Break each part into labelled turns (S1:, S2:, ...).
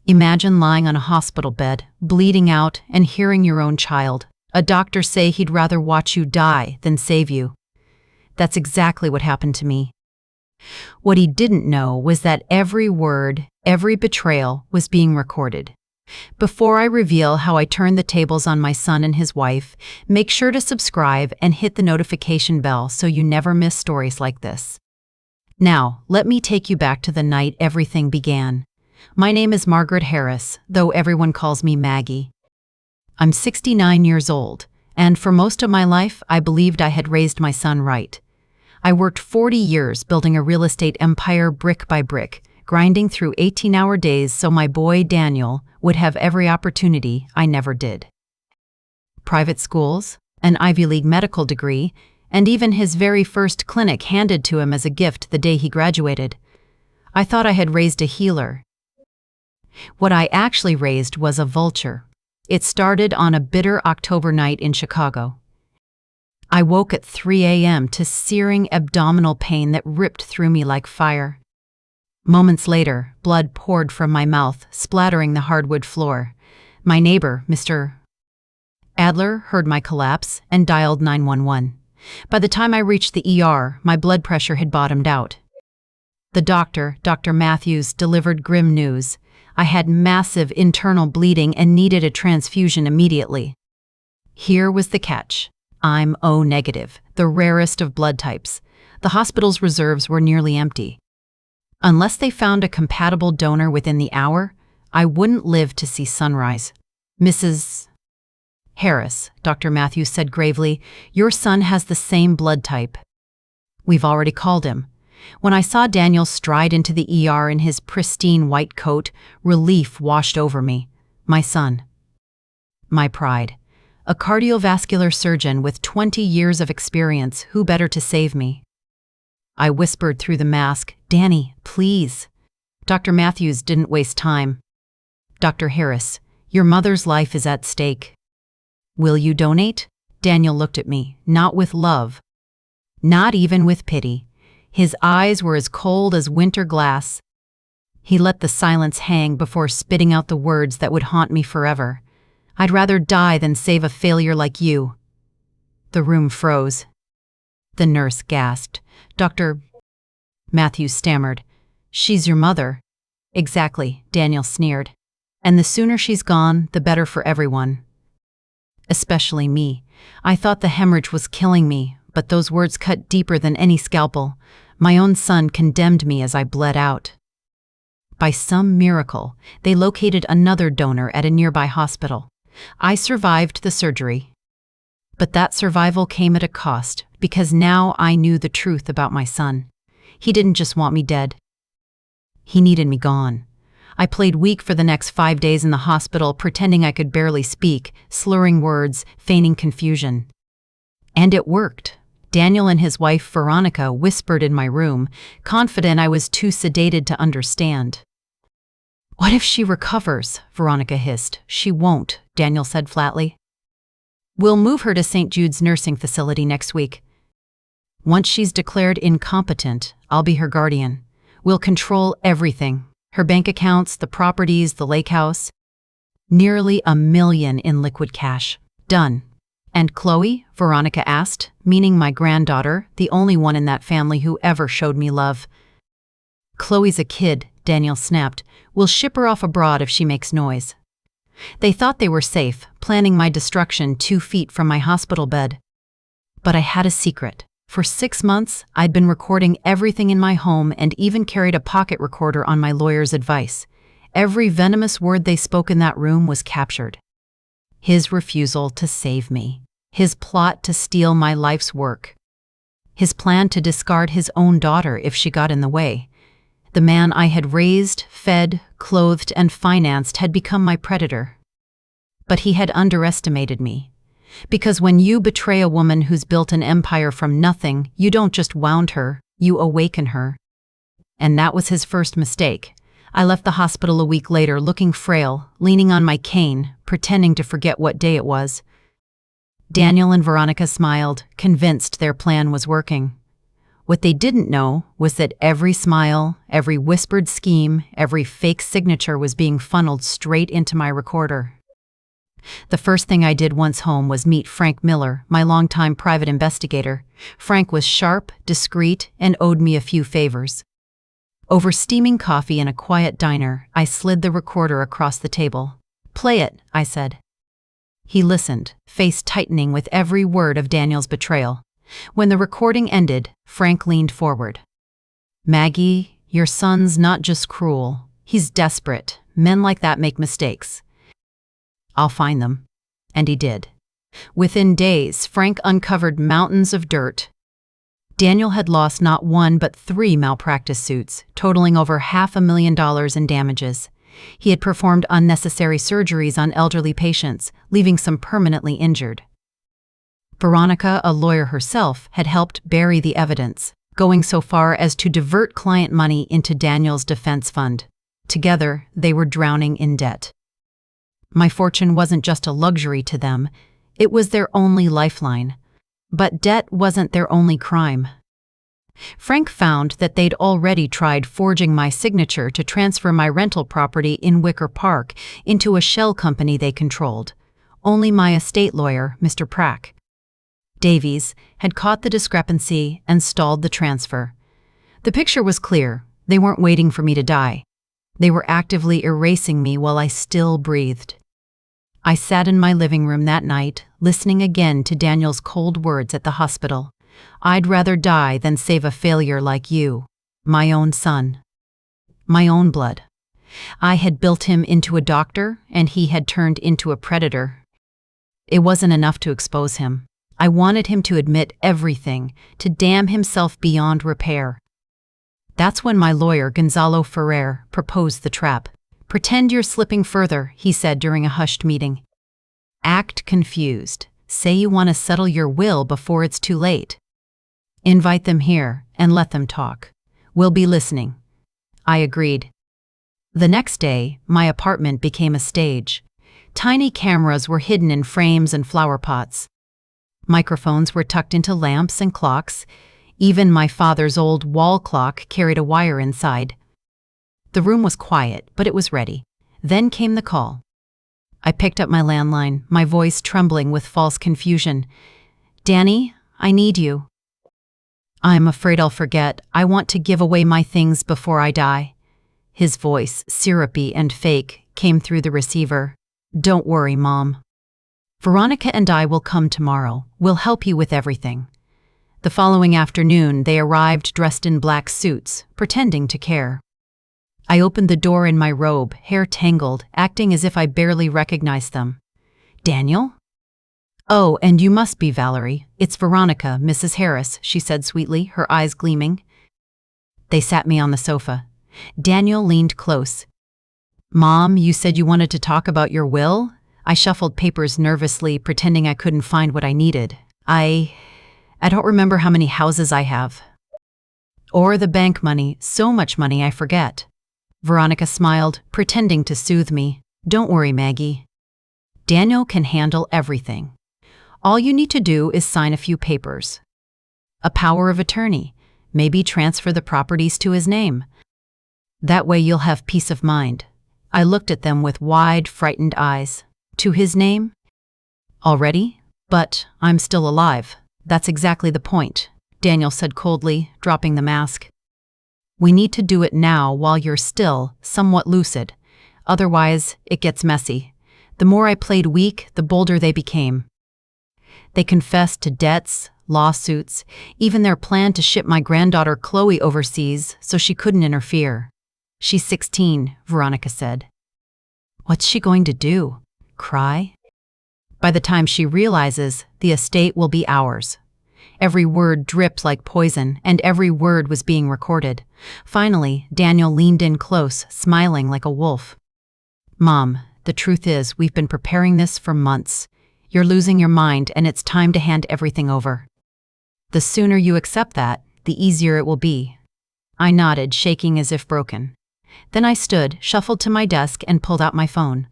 S1: Imagine lying on a hospital bed, bleeding out, and hearing your own child. A doctor say he'd rather watch you die than save you. That's exactly what happened to me. What he didn't know was that every word, every betrayal was being recorded. Before I reveal how I turned the tables on my son and his wife, make sure to subscribe and hit the notification bell so you never miss stories like this. Now, let me take you back to the night everything began. My name is Margaret Harris, though everyone calls me Maggie. I'm 69 years old, and for most of my life, I believed I had raised my son right. I worked 40 years building a real estate empire brick by brick, grinding through 18-hour days so my boy Daniel would have every opportunity I never did. Private schools, an Ivy League medical degree, and even his very first clinic handed to him as a gift the day he graduated. I thought I had raised a healer. What I actually raised was a vulture. It started on a bitter October night in Chicago. I woke at 3 a.m. to searing abdominal pain that ripped through me like fire. Moments later, blood poured from my mouth, splattering the hardwood floor. My neighbor, Mr. Adler, heard my collapse and dialed 911. By the time I reached the ER, my blood pressure had bottomed out. The doctor, Dr. Matthews, delivered grim news. I had massive internal bleeding and needed a transfusion immediately. Here was the catch. I'm O negative, the rarest of blood types. The hospital's reserves were nearly empty. Unless they found a compatible donor within the hour, I wouldn't live to see sunrise. Mrs. Harris, Dr. Matthews said gravely, your son has the same blood type. We've already called him. When I saw Daniel stride into the ER in his pristine white coat, relief washed over me. My son. My pride. A cardiovascular surgeon with 20 years of experience, who better to save me? I whispered through the mask, Danny, please. Dr. Matthews didn't waste time. Dr. Harris, your mother's life is at stake. Will you donate? Daniel looked at me, not with love. Not even with pity. His eyes were as cold as winter glass. He let the silence hang before spitting out the words that would haunt me forever. I'd rather die than save a failure like you. The room froze. The nurse gasped. Dr. Matthews stammered. She's your mother. Exactly, Daniel sneered. And the sooner she's gone, the better for everyone. Especially me. I thought the hemorrhage was killing me, but those words cut deeper than any scalpel. My own son condemned me as I bled out. By some miracle, they located another donor at a nearby hospital. I survived the surgery. But that survival came at a cost, because now I knew the truth about my son. He didn't just want me dead. He needed me gone. I played weak for the next 5 days in the hospital, pretending I could barely speak, slurring words, feigning confusion. And it worked. Daniel and his wife, Veronica, whispered in my room, confident I was too sedated to understand. What if she recovers? Veronica hissed. She won't, Daniel said flatly. We'll move her to St. Jude's nursing facility next week. Once she's declared incompetent, I'll be her guardian. We'll control everything. Her bank accounts, the properties, the lake house. Nearly $1 million in liquid cash. Done. And Chloe? Veronica asked, meaning my granddaughter, the only one in that family who ever showed me love. Chloe's a kid, Daniel snapped. We'll ship her off abroad if she makes noise. They thought they were safe, planning my destruction 2 feet from my hospital bed. But I had a secret. For 6 months, I'd been recording everything in my home and even carried a pocket recorder on my lawyer's advice. Every venomous word they spoke in that room was captured. His refusal to save me. His plot to steal my life's work. His plan to discard his own daughter if she got in the way. The man I had raised, fed, clothed, and financed had become my predator. But he had underestimated me. Because when you betray a woman who's built an empire from nothing, you don't just wound her, you awaken her. And that was his first mistake. I left the hospital a week later looking frail, leaning on my cane, pretending to forget what day it was. Daniel and Veronica smiled, convinced their plan was working. What they didn't know was that every smile, every whispered scheme, every fake signature was being funneled straight into my recorder. The first thing I did once home was meet Frank Miller, my longtime private investigator. Frank was sharp, discreet, and owed me a few favors. Over steaming coffee in a quiet diner, I slid the recorder across the table. "Play it," I said. He listened, face tightening with every word of Daniel's betrayal. When the recording ended, Frank leaned forward. "Maggie, your son's not just cruel. He's desperate. Men like that make mistakes. I'll find them." And he did. Within days, Frank uncovered mountains of dirt. Daniel had lost not one but 3 malpractice suits, totaling over $500,000 in damages. He had performed unnecessary surgeries on elderly patients, leaving some permanently injured. Veronica, a lawyer herself, had helped bury the evidence, going so far as to divert client money into Daniel's defense fund. Together, they were drowning in debt. My fortune wasn't just a luxury to them, it was their only lifeline. But debt wasn't their only crime. Frank found that they'd already tried forging my signature to transfer my rental property in Wicker Park into a shell company they controlled. Only my estate lawyer, Mr. Prack Davies, had caught the discrepancy and stalled the transfer. The picture was clear. They weren't waiting for me to die. They were actively erasing me while I still breathed. I sat in my living room that night, listening again to Daniel's cold words at the hospital. "I'd rather die than save a failure like you, my own son. My own blood. I had built him into a doctor, and he had turned into a predator. It wasn't enough to expose him. I wanted him to admit everything, to damn himself beyond repair." That's when my lawyer, Gonzalo Ferrer, proposed the trap. "Pretend you're slipping further," he said during a hushed meeting. "Act confused. Say you want to settle your will before it's too late. Invite them here and let them talk. We'll be listening." I agreed. The next day, my apartment became a stage. Tiny cameras were hidden in frames and flower pots. Microphones were tucked into lamps and clocks. Even my father's old wall clock carried a wire inside. The room was quiet, but it was ready. Then came the call. I picked up my landline, my voice trembling with false confusion. "Danny, I need you." "I'm afraid I'll forget. I want to give away my things before I die." His voice, syrupy and fake, came through the receiver. "Don't worry, Mom. Veronica and I will come tomorrow. We'll help you with everything." The following afternoon, they arrived dressed in black suits, pretending to care. I opened the door in my robe, hair tangled, acting as if I barely recognized them. "Daniel?" "Oh, and you must be Valerie. It's Veronica, Mrs. Harris," she said sweetly, her eyes gleaming. They sat me on the sofa. Daniel leaned close. "Mom, you said you wanted to talk about your will?" I shuffled papers nervously, pretending I couldn't find what I needed. I don't remember how many houses I have. Or the bank money, so much money I forget. Veronica smiled, pretending to soothe me. "Don't worry, Maggie. Daniel can handle everything. All you need to do is sign a few papers. A power of attorney, maybe transfer the properties to his name. That way you'll have peace of mind." I looked at them with wide, frightened eyes. "To his name? Already? But I'm still alive. That's exactly the point," Daniel said coldly, dropping the mask. "We need to do it now while you're still somewhat lucid. Otherwise, it gets messy." The more I played weak, the bolder they became. They confessed to debts, lawsuits, even their plan to ship my granddaughter Chloe overseas so she couldn't interfere. "She's 16, Veronica said. "What's she going to do? Cry? By the time she realizes, the estate will be ours." Every word dripped like poison, and every word was being recorded. Finally, Daniel leaned in close, smiling like a wolf. "Mom, the truth is, we've been preparing this for months. You're losing your mind, and it's time to hand everything over. The sooner you accept that, the easier it will be." I nodded, shaking as if broken. Then I stood, shuffled to my desk, and pulled out my phone.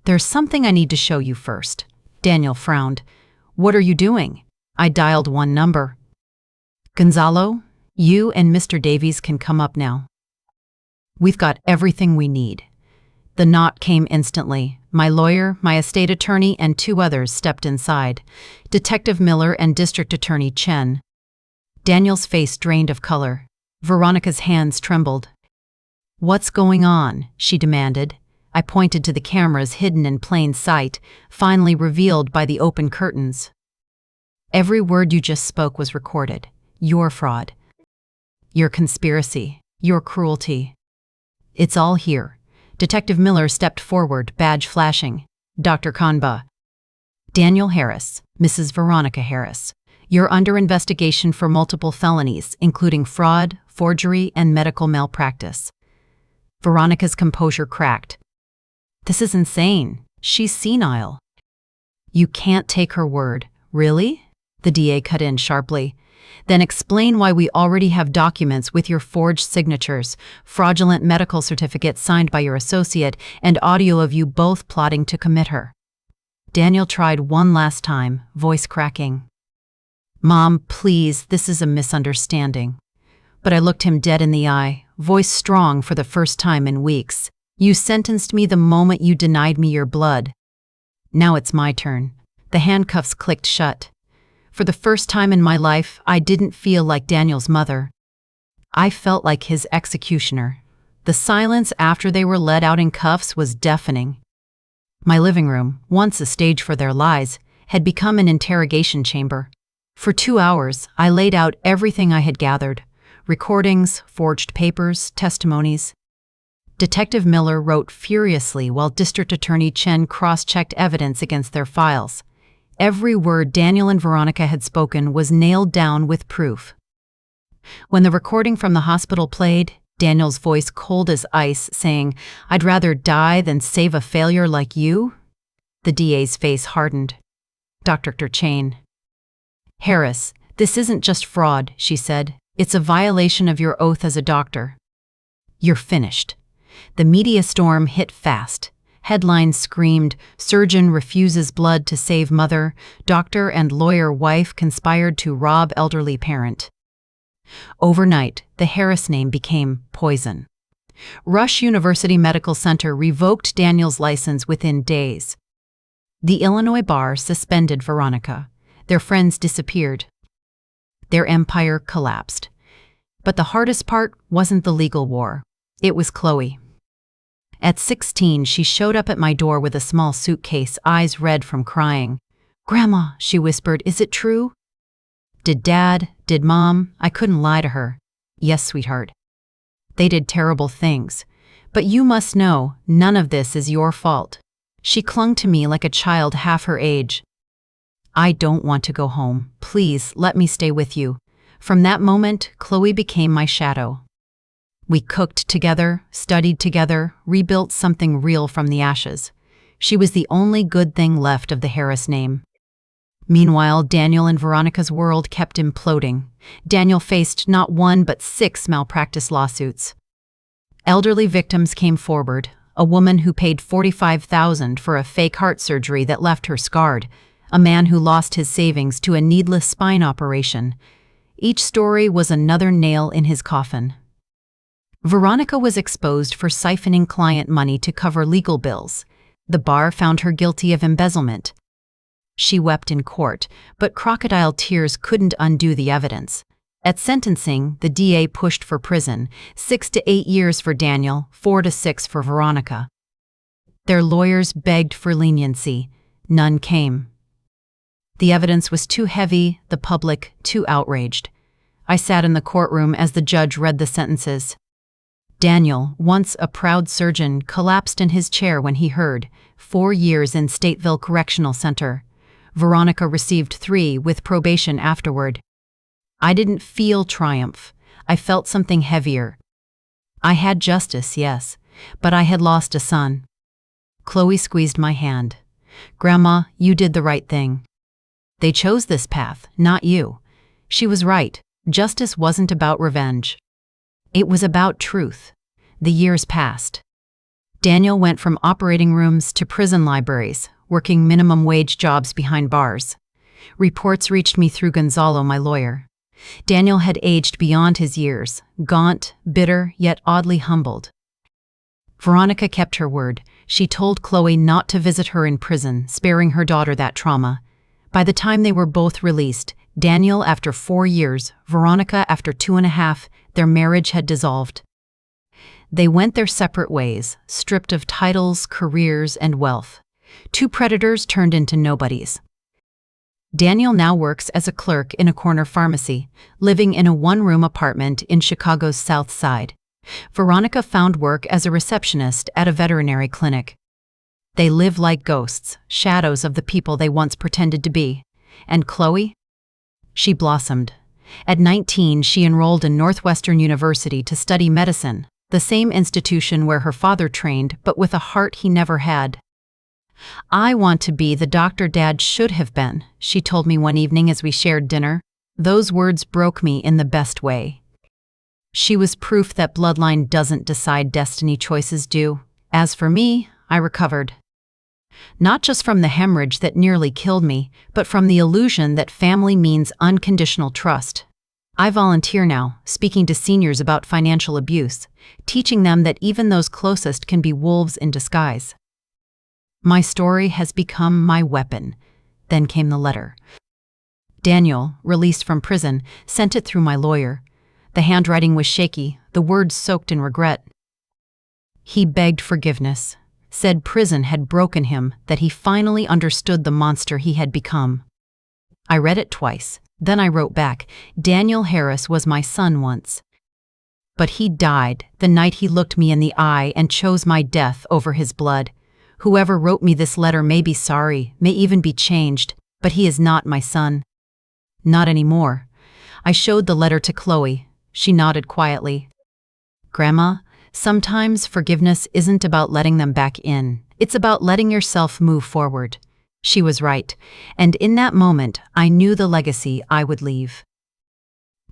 S1: "There's something I need to show you first." Daniel frowned. "What are you doing?" I dialed one number. Gonzalo, you and Mr. Davies can come up now. We've got everything we need. The knock came instantly. My lawyer, my estate attorney, and two others stepped inside. Detective Miller and District Attorney Chen. Daniel's face drained of color. Veronica's hands trembled. "What's going on?" she demanded. I pointed to the cameras hidden in plain sight, finally revealed by the open curtains. "Every word you just spoke was recorded. Your fraud. Your conspiracy. Your cruelty. It's all here." Detective Miller stepped forward, badge flashing. "Dr. Kanba. Daniel Harris, Mrs. Veronica Harris. You're under investigation for multiple felonies, including fraud, forgery, and medical malpractice." Veronica's composure cracked. "This is insane. She's senile." "You can't take her word." "Really?" The DA cut in sharply. "Then explain why we already have documents with your forged signatures, fraudulent medical certificate signed by your associate, and audio of you both plotting to commit her." Daniel tried one last time, voice cracking. "Mom, please, this is a misunderstanding." But I looked him dead in the eye, voice strong for the first time in weeks. "You sentenced me the moment you denied me your blood. Now it's my turn." The handcuffs clicked shut. For the first time in my life, I didn't feel like Daniel's mother. I felt like his executioner. The silence after they were let out in cuffs was deafening. My living room, once a stage for their lies, had become an interrogation chamber. For 2 hours, I laid out everything I had gathered: recordings, forged papers, testimonies. Detective Miller wrote furiously while District Attorney Chen cross-checked evidence against their files. Every word Daniel and Veronica had spoken was nailed down with proof. When the recording from the hospital played, Daniel's voice cold as ice, saying, "I'd rather die than save a failure like you," the DA's face hardened. "Dr. Chain. Harris, this isn't just fraud," she said. "It's a violation of your oath as a doctor. You're finished." The media storm hit fast. Headlines screamed, "Surgeon refuses blood to save mother. Doctor and lawyer wife conspired to rob elderly parent." Overnight, the Harris name became poison. Rush University Medical Center revoked Daniel's license within days. The Illinois bar suspended Veronica. Their friends disappeared. Their empire collapsed. But the hardest part wasn't the legal war. It was Chloe. At 16, she showed up at my door with a small suitcase, eyes red from crying. "Grandma," she whispered, "is it true?" Did Mom? I couldn't lie to her. "Yes, sweetheart. They did terrible things. But you must know, none of this is your fault." She clung to me like a child half her age. "I don't want to go home. Please, let me stay with you." From that moment, Chloe became my shadow. We cooked together, studied together, rebuilt something real from the ashes. She was the only good thing left of the Harris name. Meanwhile, Daniel and Veronica's world kept imploding. Daniel faced not one but 6 malpractice lawsuits. Elderly victims came forward, a woman who paid $45,000 for a fake heart surgery that left her scarred, a man who lost his savings to a needless spine operation. Each story was another nail in his coffin. Veronica was exposed for siphoning client money to cover legal bills. The bar found her guilty of embezzlement. She wept in court, but crocodile tears couldn't undo the evidence. At sentencing, the DA pushed for prison, 6 to 8 years for Daniel, 4 to 6 for Veronica. Their lawyers begged for leniency. None came. The evidence was too heavy, the public too outraged. I sat in the courtroom as the judge read the sentences. Daniel, once a proud surgeon, collapsed in his chair when he heard 4 years in Stateville Correctional Center. Veronica received 3 with probation afterward. I didn't feel triumph. I felt something heavier. I had justice, yes, but I had lost a son. Chloe squeezed my hand. "Grandma, you did the right thing. They chose this path, not you." She was right. Justice wasn't about revenge. It was about truth. The years passed. Daniel went from operating rooms to prison libraries, working minimum wage jobs behind bars. Reports reached me through Gonzalo, my lawyer. Daniel had aged beyond his years, gaunt, bitter, yet oddly humbled. Veronica kept her word. She told Chloe not to visit her in prison, sparing her daughter that trauma. By the time they were both released, Daniel after 4 years, Veronica after 2.5, their marriage had dissolved. They went their separate ways, stripped of titles, careers, and wealth. 2 predators turned into nobodies. Daniel now works as a clerk in a corner pharmacy, living in a 1-room apartment in Chicago's South Side. Veronica found work as a receptionist at a veterinary clinic. They live like ghosts, shadows of the people they once pretended to be. And Chloe? She blossomed. At 19, she enrolled in Northwestern University to study medicine, the same institution where her father trained, but with a heart he never had. "I want to be the doctor Dad should have been," she told me one evening as we shared dinner. Those words broke me in the best way. She was proof that bloodline doesn't decide destiny, choices do. As for me, I recovered. Not just from the hemorrhage that nearly killed me, but from the illusion that family means unconditional trust. I volunteer now, speaking to seniors about financial abuse, teaching them that even those closest can be wolves in disguise. My story has become my weapon. Then came the letter. Daniel, released from prison, sent it through my lawyer. The handwriting was shaky, the words soaked in regret. He begged forgiveness, said prison had broken him, that he finally understood the monster he had become. I read it twice, then I wrote back, "Daniel Harris was my son once. But he died the night he looked me in the eye and chose my death over his blood. Whoever wrote me this letter may be sorry, may even be changed, but he is not my son. Not anymore." I showed the letter to Chloe. She nodded quietly. "Grandma, sometimes forgiveness isn't about letting them back in. It's about letting yourself move forward." She was right, and in that moment, I knew the legacy I would leave.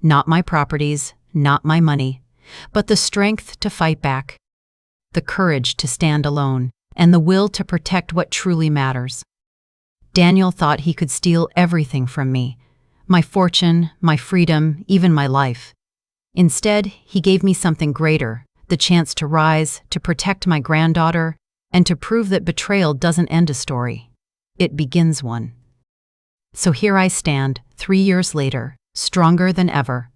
S1: Not my properties, not my money, but the strength to fight back, the courage to stand alone, and the will to protect what truly matters. Daniel thought he could steal everything from me, my fortune, my freedom, even my life. Instead, he gave me something greater, the chance to rise, to protect my granddaughter, and to prove that betrayal doesn't end a story. It begins one. So here I stand, 3 years later, stronger than ever.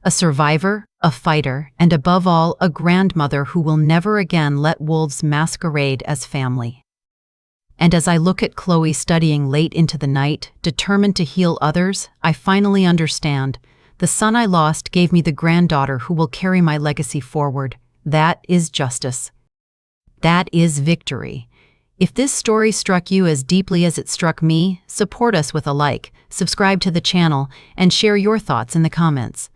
S1: A survivor, a fighter, and above all, a grandmother who will never again let wolves masquerade as family. And as I look at Chloe studying late into the night, determined to heal others, I finally understand. The son I lost gave me the granddaughter who will carry my legacy forward. That is justice. That is victory. If this story struck you as deeply as it struck me, support us with a like, subscribe to the channel, and share your thoughts in the comments.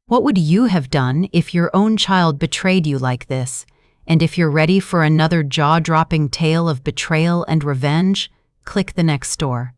S1: What would you have done if your own child betrayed you like this? And if you're ready for another jaw-dropping tale of betrayal and revenge, click the next store.